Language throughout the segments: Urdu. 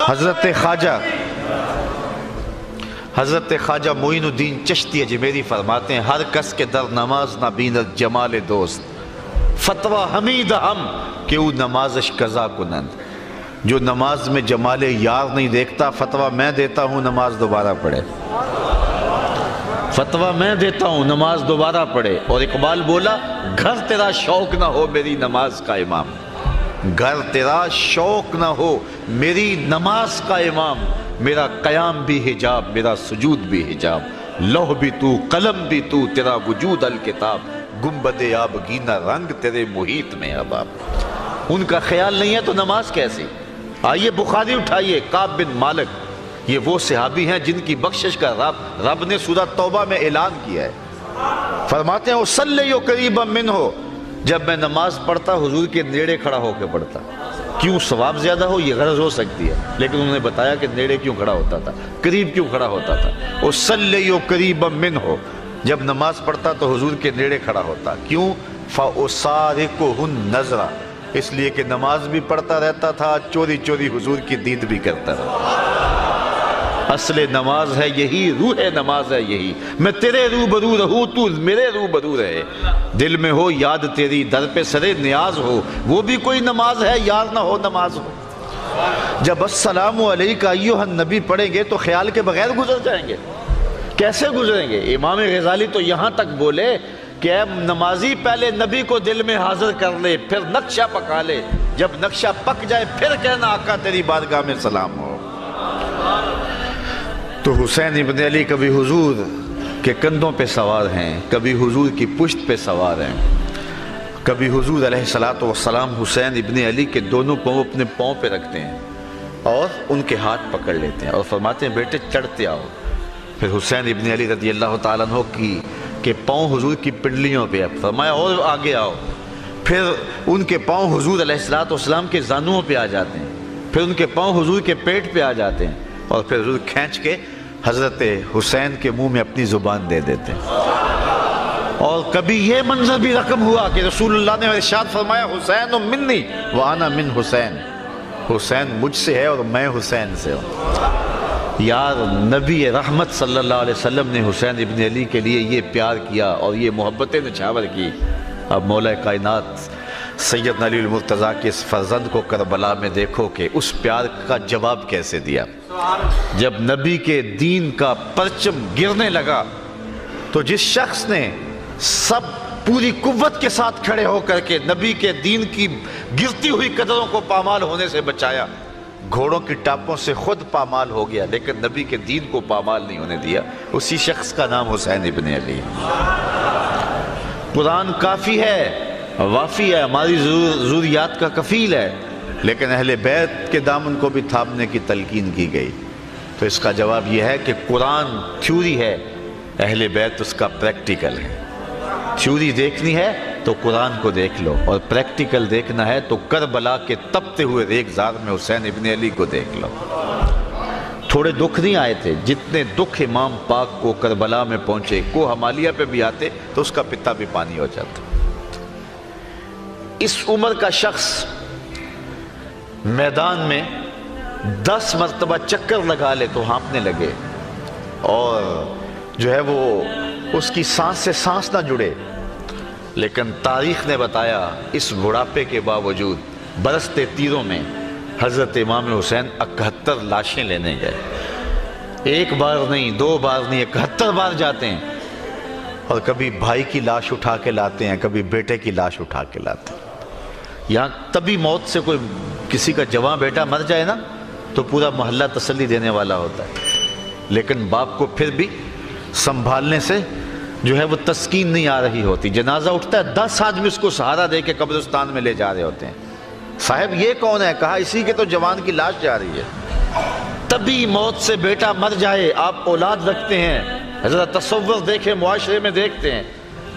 حضرت خواجہ معین الدین چشتی اجمیری فرماتے ہیں ہر کس کے در نماز نہ بیند جمال دوست فتویٰ حمید ہم کہ او نمازش قضا کنند. جو نماز میں جمال یار نہیں دیکھتا فتویٰ میں دیتا ہوں نماز دوبارہ پڑھے. فتویٰ میں دیتا ہوں نماز دوبارہ پڑھے. اور اقبال بولا گھر تیرا شوق نہ ہو میری نماز کا امام، گھر تیرا شوق نہ ہو میری نماز کا امام. میرا قیام بھی حجاب، میرا سجود بھی حجاب، لوح بھی تو قلم بھی تو، تیرا وجود الکتاب، گنبد آبگینہ رنگ تیرے محیط میں اباب. ان کا خیال نہیں ہے تو نماز کیسی؟ آئیے بخاری اٹھائیے، کعب بن مالک، یہ وہ صحابی ہیں جن کی بخشش کا رب نے سورہ توبہ میں اعلان کیا ہے. فرماتے ہیں وَصَلِّيُ قَرِيبًا مِّنْهُ، جب میں نماز پڑھتا حضور کے نیڑے کھڑا ہو کے پڑھتا. کیوں؟ ثواب زیادہ ہو یہ غرض ہو سکتی ہے، لیکن انہوں نے بتایا کہ نیڑے کیوں کھڑا ہوتا تھا، قریب کیوں کھڑا ہوتا تھا. وَصَلِّيُ قَرِيبًا مِّنْهُ، جب نماز پڑھتا تو حضور کے نیڑے کھڑا ہوتا. کیوں؟ فَأُسَارِقُهُ النَّظْرَ، اس لیے کہ نماز بھی پڑھتا رہتا تھا، چوری چوری حضور کی دید بھی کرتا رہتا. اصل نماز ہے یہی، روح نماز ہے یہی. میں تیرے روبرو رہوں تو میرے روبرو رہے، دل میں ہو یاد تیری در پہ سرے نیاز ہو، وہ بھی کوئی نماز ہے یار نہ ہو نماز ہو. جب السلام علیکہ ایھا النبی پڑھیں گے تو خیال کے بغیر گزر جائیں گے. کیسے گزریں گے؟ امام غزالی تو یہاں تک بولے کہ اے نمازی پہلے نبی کو دل میں حاضر کر لے، پھر نقشہ پکا لے، جب نقشہ پک جائے پھر کہنا آقا تیری بارگاہ میں سلام ہو. تو حسین ابن علی کبھی حضور کے کندھوں پہ سوار ہیں، کبھی حضور کی پشت پہ سوار ہیں، کبھی حضور علیہ السلام حسین ابن علی کے دونوں پاؤں اپنے پاؤں پہ رکھتے ہیں اور ان کے ہاتھ پکڑ لیتے ہیں اور فرماتے ہیں بیٹے چڑھتے آؤ. پھر حسین ابن علی رضی اللہ تعالیٰ عنہ کے پاؤں حضور کی پنڈلیوں پہ، فرمایا اور آگے آؤ. پھر ان کے پاؤں حضور علیہ السلام کے زانوؤں پہ آ جاتے ہیں، پھر ان کے پاؤں حضور کے پیٹ پہ آ جاتے ہیں، اور پھر حضور کھینچ کے حضرت حسین کے منہ میں اپنی زبان دے دیتے ہیں. اور کبھی یہ منظر بھی رقم ہوا کہ رسول اللہ نے ارشاد فرمایا حسین منی وانا من حسین، حسین مجھ سے ہے اور میں حسین سے ہوں. یار نبی رحمت صلی اللہ علیہ وسلم نے حسین ابن علی کے لیے یہ پیار کیا اور یہ محبت نچھاور کی. اب مولا کائنات سیدنا علی المرتضیٰ کے اس فرزند کو کربلا میں دیکھو کہ اس پیار کا جواب کیسے دیا. جب نبی کے دین کا پرچم گرنے لگا تو جس شخص نے سب پوری قوت کے ساتھ کھڑے ہو کر کے نبی کے دین کی گرتی ہوئی قدروں کو پامال ہونے سے بچایا، گھوڑوں کی ٹاپوں سے خود پامال ہو گیا لیکن نبی کے دین کو پامال نہیں ہونے دیا، اسی شخص کا نام حسین ابن علی. قرآن کافی ہے، وافی ہے، ہماری ضروریات کا کفیل ہے، لیکن اہل بیت کے دامن کو بھی تھامنے کی تلقین کی گئی. تو اس کا جواب یہ ہے کہ قرآن تھیوری ہے، اہل بیت اس کا پریکٹیکل ہے. تھیوری دیکھنی ہے تو قرآن کو دیکھ لو، اور پریکٹیکل دیکھنا ہے تو کربلا کے تپتے ہوئے ریگزار میں حسین ابن علی کو دیکھ لو. تھوڑے دکھ نہیں آئے تھے جتنے دکھ امام پاک کو کربلا میں پہنچے. کو ہمالیہ پہ بھی آتے تو اس کا پتا بھی پانی ہو جاتا. اس عمر کا شخص میدان میں 10 مرتبہ چکر لگا لے تو ہانپنے لگے، اور جو ہے وہ اس کی سانس سے سانس نہ جڑے. لیکن تاریخ نے بتایا اس بڑھاپے کے باوجود برستے تیروں میں حضرت امام حسین 71 لاشیں لینے گئے. ایک بار نہیں، 2 بار نہیں، 71 بار جاتے ہیں. اور کبھی بھائی کی لاش اٹھا کے لاتے ہیں، کبھی بیٹے کی لاش اٹھا کے لاتے ہیں. یہاں تبھی موت سے کوئی کسی کا جوان بیٹا مر جائے نا تو پورا محلہ تسلی دینے والا ہوتا ہے، لیکن باپ کو پھر بھی سنبھالنے سے جو ہے وہ تسکین نہیں آ رہی ہوتی. جنازہ اٹھتا ہے 10 آدمی اس کو سہارا دے کے قبرستان میں لے جا رہے ہوتے ہیں. صاحب یہ کون ہے؟ کہا اسی کے تو جوان کی لاش جا رہی ہے. تبھی موت سے بیٹا مر جائے، آپ اولاد رکھتے ہیں، حضرت تصور دیکھیں، معاشرے میں دیکھتے ہیں،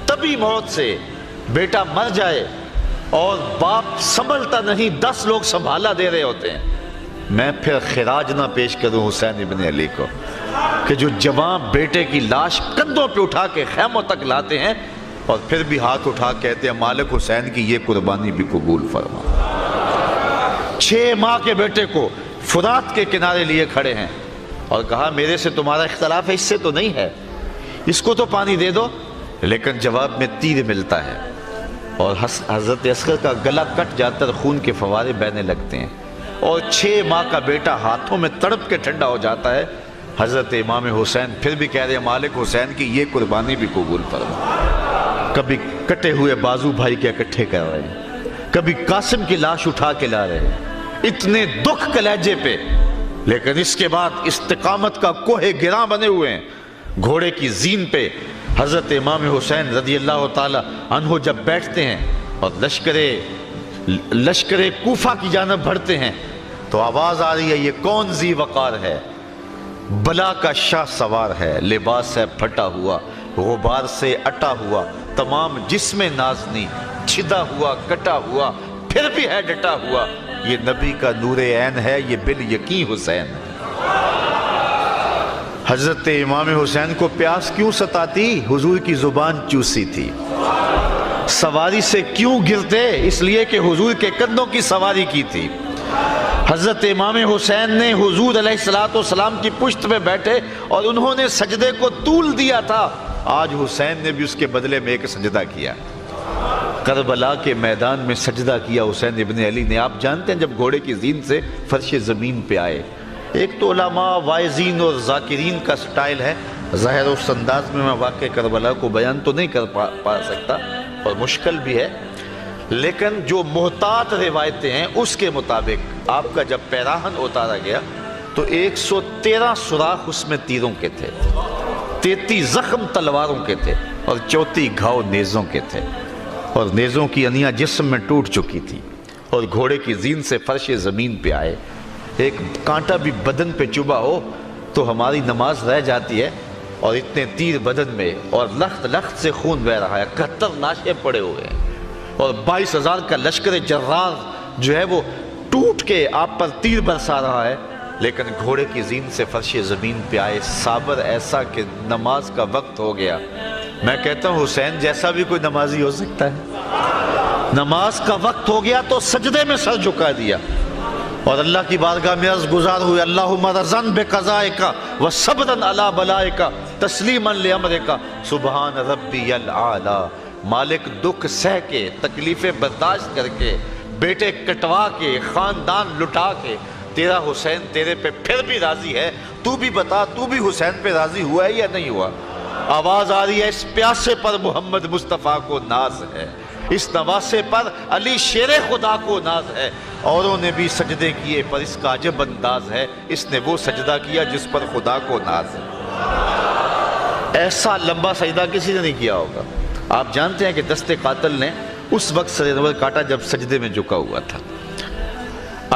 تبھی موت سے بیٹا مر جائے اور باپ سنبھلتا نہیں، 10 لوگ سنبھالا دے رہے ہوتے ہیں. میں پھر خراج نہ پیش کروں حسین ابن علی کو کہ جو جوان بیٹے کی لاش کندھوں پہ اٹھا کے خیموں تک لاتے ہیں اور پھر بھی ہاتھ اٹھا کہتے ہیں مالک حسین کی یہ قربانی بھی قبول فرما. 6 ماہ کے بیٹے کو فرات کے کنارے لیے کھڑے ہیں اور کہا میرے سے تمہارا اختلاف ہے، اس سے تو نہیں ہے، اس کو تو پانی دے دو، لیکن جواب میں تیر ملتا ہے اور حضرت اصغر کا گلا کٹ جاتا ہے، خون کے فوارے بہنے لگتے ہیں اور 6 ماہ کا بیٹا ہاتھوں میں تڑپ کے ٹھنڈا ہو جاتا ہے۔ حضرت امام حسین پھر بھی کہہ رہے ہیں مالک حسین کی یہ قربانی بھی قبول فرما۔ کبھی کٹے ہوئے بازو بھائی کے اکٹھے کر رہے ہیں، کبھی قاسم کی لاش اٹھا کے لا رہے ہیں، اتنے دکھ کلیجے پہ، لیکن اس کے بعد استقامت کا کوہ گراں بنے ہوئے ہیں۔ گھوڑے کی زین پہ حضرت امام حسین رضی اللہ تعالی عنہ جب بیٹھتے ہیں اور لشکر کوفہ کی جانب بڑھتے ہیں تو آواز آ رہی ہے یہ کون ذی وقار ہے، بلا کا شاہ سوار ہے، لباس ہے پھٹا ہوا، غبار سے اٹا ہوا، تمام جسم نازنی، چھدا ہوا کٹا ہوا، پھر بھی ہے ڈٹا ہوا، یہ نبی کا نور عین ہے، یہ بالیقین حسین ہے۔ حضرت امام حسین کو پیاس کیوں ستاتی؟ حضور کی زبان چوسی تھی۔ سواری سے کیوں گرتے؟ اس لیے کہ حضور کے کندھوں کی سواری کی تھی۔ حضرت امام حسین نے حضور علیہ السلام کی پشت میں بیٹھے اور انہوں نے سجدے کو طول دیا تھا، آج حسین نے بھی اس کے بدلے میں ایک سجدہ کیا، کربلا کے میدان میں سجدہ کیا حسین ابن علی نے۔ آپ جانتے ہیں جب گھوڑے کی زین سے فرش زمین پہ آئے، ایک تو علماء وائزین اور ذاکرین کا سٹائل ہے، ظاہر اس انداز میں واقع کربلا کو بیان تو نہیں کر پا سکتا اور مشکل بھی ہے، لیکن جو محتاط روایتیں ہیں اس کے مطابق آپ کا جب پیراہن اتارا گیا تو 113 سوراخ اس میں تیروں کے تھے، 33 زخم تلواروں کے تھے اور 34 گھاؤ نیزوں کے تھے، اور نیزوں کی انیاں جسم میں ٹوٹ چکی تھی، اور گھوڑے کی زین سے فرش زمین پہ آئے۔ ایک کانٹا بھی بدن پہ چبھا ہو تو ہماری نماز رہ جاتی ہے، اور اتنے تیر بدن میں اور لخت لخت سے خون بہ رہا ہے، 71 لاشیں پڑے ہوئے ہیں، اور 22,000 کا لشکر جرار جو ہے وہ ٹوٹ کے آپ پر تیر برسا رہا ہے، لیکن گھوڑے کی زین سے فرش زمین پہ آئے صابر ایسا کہ نماز کا وقت ہو گیا۔ میں کہتا ہوں حسین جیسا بھی کوئی نمازی ہو سکتا ہے، نماز کا وقت ہو گیا تو سجدے میں سر جھکا دیا اور اللہ کی بارگاہ میں عرض گزار ہوئے اللہم رضن بقضائک و صبرن علی بلائک تسلیما لامرک سبحان ربی العالی۔ مالک دکھ سہ کے، تکلیفیں برداشت کر کے، بیٹے کٹوا کے، خاندان لٹا کے، تیرا حسین تیرے پہ پھر بھی راضی ہے، تو بھی بتا تو بھی حسین پہ راضی ہوا ہے یا نہیں ہوا؟ آواز آ رہی ہے اس پیاسے پر محمد مصطفیٰ کو ناز ہے، اس نواسے پر علی شیر خدا کو ناز ہے، اوروں نے بھی سجدے کیے پر اس کا عجب انداز ہے، اس نے وہ سجدہ کیا جس پر خدا کو ناز ہے۔ ایسا لمبا سجدہ کسی نے نہیں کیا ہوگا۔ آپ جانتے ہیں کہ دست قاتل نے اس وقت سر انور کاٹا جب سجدے میں جھکا ہوا تھا۔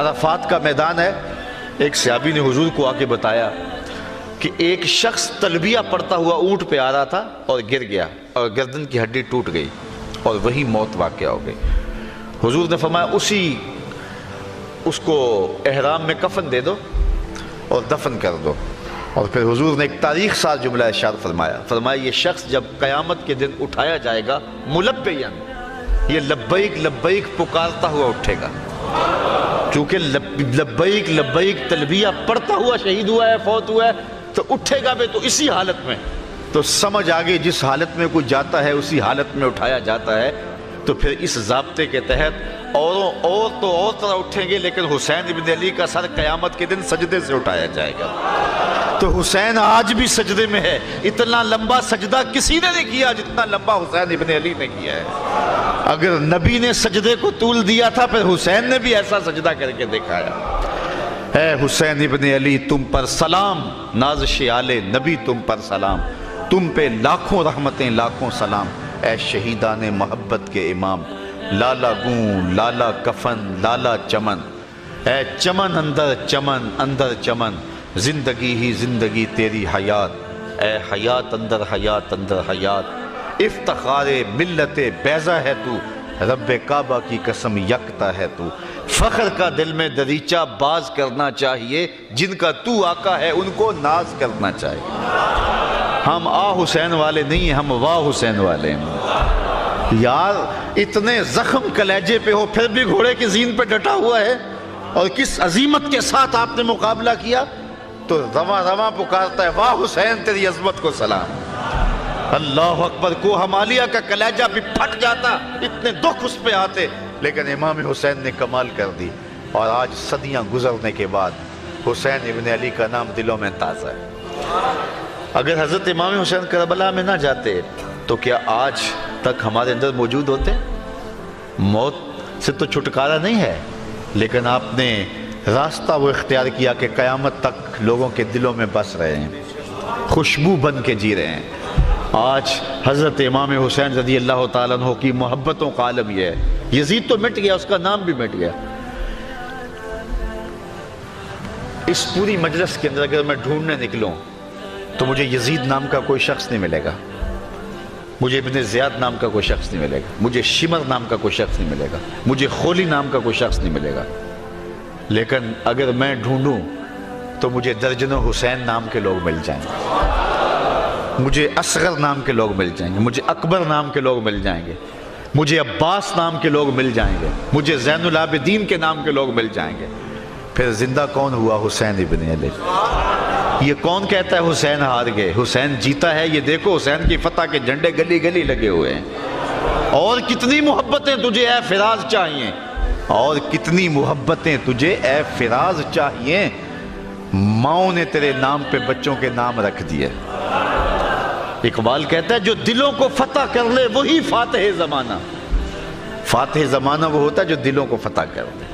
عرفات کا میدان ہے، ایک صحابی نے حضور کو آ کے بتایا کہ ایک شخص تلبیہ پڑھتا ہوا اونٹ پہ آ رہا تھا اور گر گیا اور گردن کی ہڈی ٹوٹ گئی اور وہی موت واقع ہو گئی۔ حضور نے فرمایا اس کو احرام میں کفن دے دو اور دفن کر دو، اور پھر حضور نے ایک تاریخ ساز جملہ ارشاد فرمایا یہ شخص جب قیامت کے دن اٹھایا جائے گا ملبیاً، یہ لبیک لبیک پکارتا ہوا اٹھے گا، چونکہ لبیک لبیک تلبیہ پڑھتا ہوا شہید ہوا ہے، فوت ہوا ہے، تو اٹھے گا بھی تو اسی حالت میں، تو سمجھ آگے جس حالت میں کوئی جاتا ہے اسی حالت میں اٹھایا جاتا ہے۔ تو پھر اس ضابطے کے تحت اور طرح اٹھیں گے، لیکن حسین ابن علی کا سر قیامت کے دن سجدے سے اٹھایا جائے گا۔ تو حسین آج بھی سجدے میں ہے، اتنا لمبا سجدہ کسی نے نہیں کیا جتنا لمبا حسین ابن علی نے کیا ہے۔ اگر نبی نے سجدے کو طول دیا تھا پھر حسین نے بھی ایسا سجدہ کر کے دکھایا۔ اے حسین ابن علی تم پر سلام، نازش آل نبی تم پر سلام، تم پہ لاکھوں رحمتیں لاکھوں سلام، اے شہیدان محبت کے امام، لالا گوں لالا کفن لالا چمن، اے چمن اندر چمن، زندگی ہی زندگی تیری حیات، اے حیات اندر حیات، افتخار ملت بیضا ہے تو، رب کعبہ کی قسم یکتا ہے تو، فخر کا دل میں دریچہ باز کرنا چاہیے، جن کا تو آقا ہے ان کو ناز کرنا چاہیے۔ ہم حسین والے نہیں ہیں، ہم واہ حسین والے ہیں۔ یار اتنے زخم کلیجے پہ ہو پھر بھی گھوڑے کی زین پہ ڈٹا ہوا ہے، اور کس عظیمت کے ساتھ آپ نے مقابلہ کیا، تو رواں رواں پکارتا ہے واہ حسین تیری عظمت کو سلام۔ اللہ اکبر، کوہ ہمالیہ کا کلیجہ بھی پھٹ جاتا، اتنے دکھ اس پہ آتے، لیکن امام حسین نے کمال کر دی، اور آج صدیاں گزرنے کے بعد حسین ابن علی کا نام دلوں میں تازہ ہے۔ اگر حضرت امام حسین کربلا میں نہ جاتے تو کیا آج تک ہمارے اندر موجود ہوتے؟ موت سے تو چھٹکارا نہیں ہے، لیکن آپ نے راستہ وہ اختیار کیا کہ قیامت تک لوگوں کے دلوں میں بس رہے ہیں، خوشبو بن کے جی رہے ہیں۔ آج حضرت امام حسین رضی اللہ تعالیٰ عنہ کی محبتوں کا عالم یہ ہے۔ یزید تو مٹ گیا، اس کا نام بھی مٹ گیا۔ اس پوری مجلس کے اندر اگر میں ڈھونڈنے نکلوں تو مجھے یزید نام کا کوئی شخص نہیں ملے گا، مجھے ابن زیاد نام کا کوئی شخص نہیں ملے گا، مجھے شمر نام کا کوئی شخص نہیں ملے گا، مجھے خولی نام کا کوئی شخص نہیں ملے گا۔ لیکن اگر میں ڈھونڈوں تو مجھے درجنوں حسین نام کے لوگ مل جائیں گے، مجھے اصغر نام کے لوگ مل جائیں گے، مجھے اکبر نام کے لوگ مل جائیں گے، مجھے عباس نام کے لوگ مل جائیں گے، مجھے زین العابدین کے نام کے لوگ مل جائیں گے۔ پھر زندہ کون ہوا؟ حسین ابن علی۔ یہ کون کہتا ہے حسین ہار گئے؟ حسین جیتا ہے، یہ دیکھو حسین کی فتح کے جھنڈے گلی گلی لگے ہوئے ہیں۔ اور کتنی محبتیں تجھے اے فراز چاہیے، اور کتنی محبتیں تجھے اے فراز چاہیے، ماؤں نے تیرے نام پہ بچوں کے نام رکھ دیے۔ اقبال کہتا ہے جو دلوں کو فتح کر لے وہی فاتح زمانہ۔ فاتح زمانہ وہ ہوتا ہے جو دلوں کو فتح کر لے۔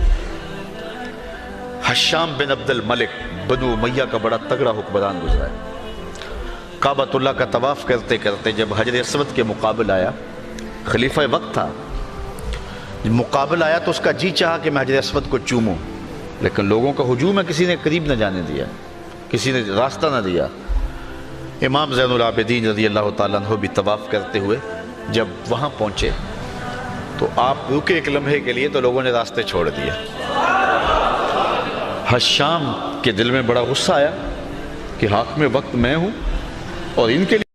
حشام بن عبد الملک بنو امیہ کا بڑا تگڑا حکمران گزرا ہے۔ کعبۃ اللہ کا طواف کرتے کرتے جب حجر اسود کے مقابل آیا، خلیفہ وقت تھا، جب مقابل آیا تو اس کا جی چاہا کہ میں حجر اسود کو چوموں، لیکن لوگوں کا ہجوم ہے، کسی نے قریب نہ جانے دیا، کسی نے راستہ نہ دیا۔ امام زین العابدین رضی اللہ تعالیٰ عنہ بھی طواف کرتے ہوئے جب وہاں پہنچے تو آپ رکے ایک لمحے کے لیے، تو لوگوں نے راستے چھوڑ دیے۔ حشام کے دل میں بڑا غصہ آیا کہ حاکم وقت میں ہوں اور ان کے لیے